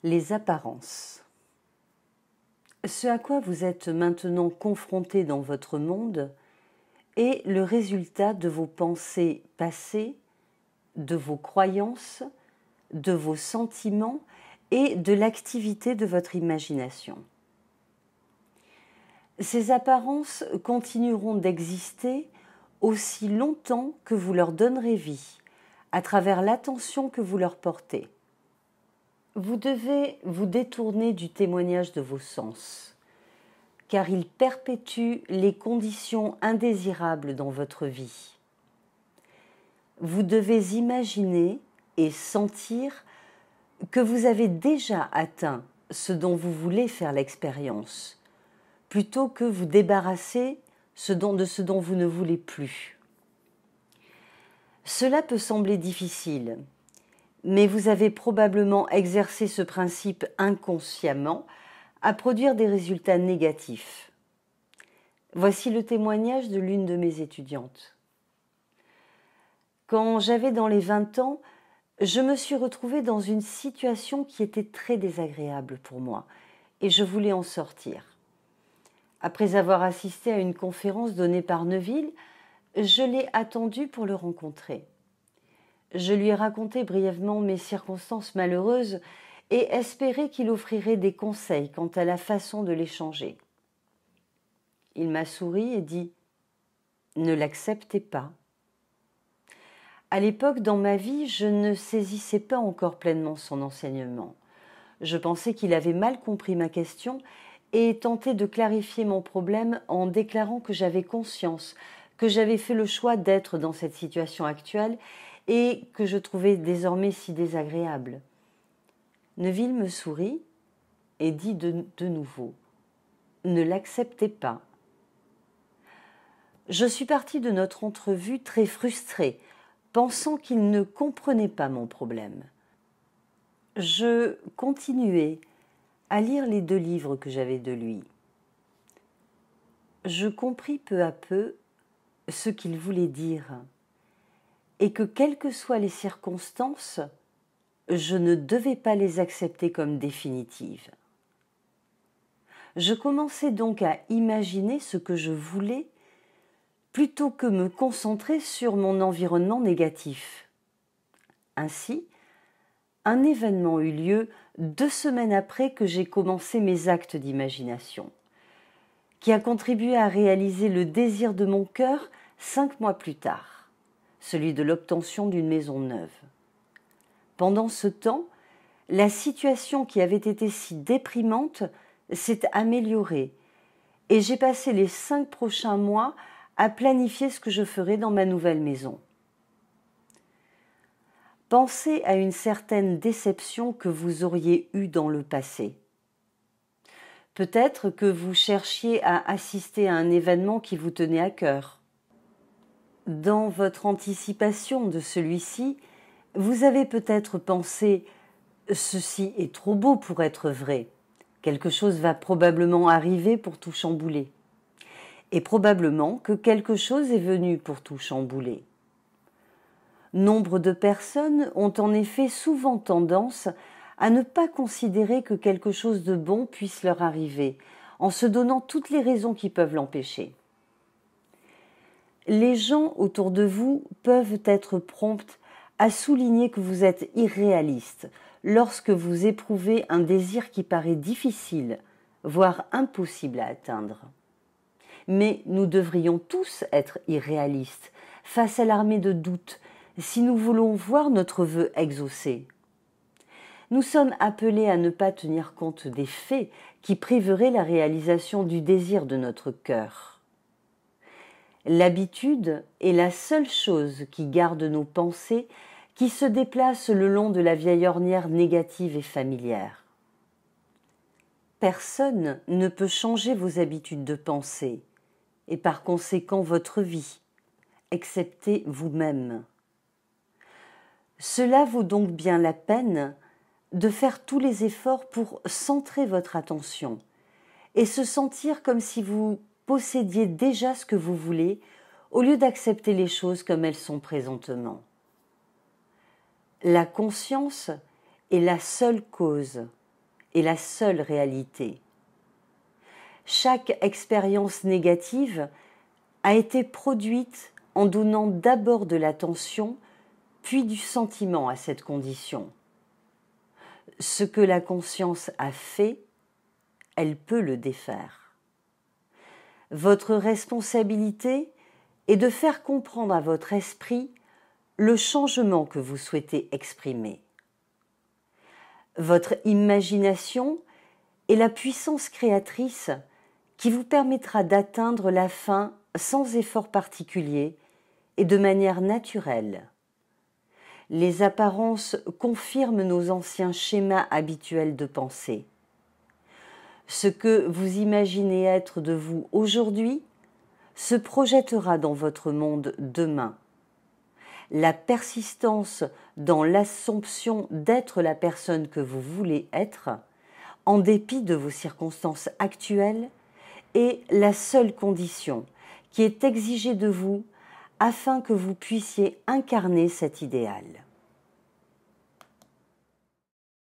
Les apparences. Ce à quoi vous êtes maintenant confronté dans votre monde est le résultat de vos pensées passées, de vos croyances, de vos sentiments et de l'activité de votre imagination. Ces apparences continueront d'exister aussi longtemps que vous leur donnerez vie, à travers l'attention que vous leur portez. Vous devez vous détourner du témoignage de vos sens, car ils perpétuent les conditions indésirables dans votre vie. Vous devez imaginer et sentir que vous avez déjà atteint ce dont vous voulez faire l'expérience, plutôt que vous débarrasser de ce dont vous ne voulez plus. Cela peut sembler difficile, mais vous avez probablement exercé ce principe inconsciemment à produire des résultats négatifs. Voici le témoignage de l'une de mes étudiantes. Quand j'avais dans les 20 ans, je me suis retrouvée dans une situation qui était très désagréable pour moi et je voulais en sortir. Après avoir assisté à une conférence donnée par Neville, je l'ai attendu pour le rencontrer. Je lui ai raconté brièvement mes circonstances malheureuses et espéré qu'il offrirait des conseils quant à la façon de les changer. Il m'a souri et dit « Ne l'acceptez pas ». À l'époque, dans ma vie, je ne saisissais pas encore pleinement son enseignement. Je pensais qu'il avait mal compris ma question et tentais de clarifier mon problème en déclarant que j'avais conscience, que j'avais fait le choix d'être dans cette situation actuelle et que je trouvais désormais si désagréable. Neville me sourit et dit de nouveau « Ne l'acceptez pas ». Je suis partie de notre entrevue très frustrée, pensant qu'il ne comprenait pas mon problème. Je continuais à lire les 2 livres que j'avais de lui. Je compris peu à peu ce qu'il voulait dire et que quelles que soient les circonstances, je ne devais pas les accepter comme définitives. Je commençais donc à imaginer ce que je voulais plutôt que me concentrer sur mon environnement négatif. Ainsi, un événement eut lieu 2 semaines après que j'ai commencé mes actes d'imagination, qui a contribué à réaliser le désir de mon cœur 5 mois plus tard, celui de l'obtention d'une maison neuve. Pendant ce temps, la situation qui avait été si déprimante s'est améliorée et j'ai passé les 5 prochains mois à planifier ce que je ferais dans ma nouvelle maison. Pensez à une certaine déception que vous auriez eue dans le passé. Peut-être que vous cherchiez à assister à un événement qui vous tenait à cœur. Dans votre anticipation de celui-ci, vous avez peut-être pensé « Ceci est trop beau pour être vrai. Quelque chose va probablement arriver pour tout chambouler. » Et probablement que quelque chose est venu pour tout chambouler. Nombre de personnes ont en effet souvent tendance à ne pas considérer que quelque chose de bon puisse leur arriver, en se donnant toutes les raisons qui peuvent l'empêcher. Les gens autour de vous peuvent être prompts à souligner que vous êtes irréaliste lorsque vous éprouvez un désir qui paraît difficile, voire impossible à atteindre. Mais nous devrions tous être irréalistes face à l'armée de doutes si nous voulons voir notre vœu exaucé. Nous sommes appelés à ne pas tenir compte des faits qui priveraient la réalisation du désir de notre cœur. L'habitude est la seule chose qui garde nos pensées qui se déplacent le long de la vieille ornière négative et familière. Personne ne peut changer vos habitudes de pensée et par conséquent votre vie, excepté vous-même. Cela vaut donc bien la peine de faire tous les efforts pour centrer votre attention et se sentir comme si vous possédiez déjà ce que vous voulez au lieu d'accepter les choses comme elles sont présentement. La conscience est la seule cause est la seule réalité. Chaque expérience négative a été produite en donnant d'abord de l'attention, puis du sentiment à cette condition. Ce que la conscience a fait, elle peut le défaire. Votre responsabilité est de faire comprendre à votre esprit le changement que vous souhaitez exprimer. Votre imagination est la puissance créatrice qui vous permettra d'atteindre la fin sans effort particulier et de manière naturelle. Les apparences confirment nos anciens schémas habituels de pensée. Ce que vous imaginez être de vous aujourd'hui se projettera dans votre monde demain. La persistance dans l'assomption d'être la personne que vous voulez être, en dépit de vos circonstances actuelles, est la seule condition qui est exigée de vous afin que vous puissiez incarner cet idéal.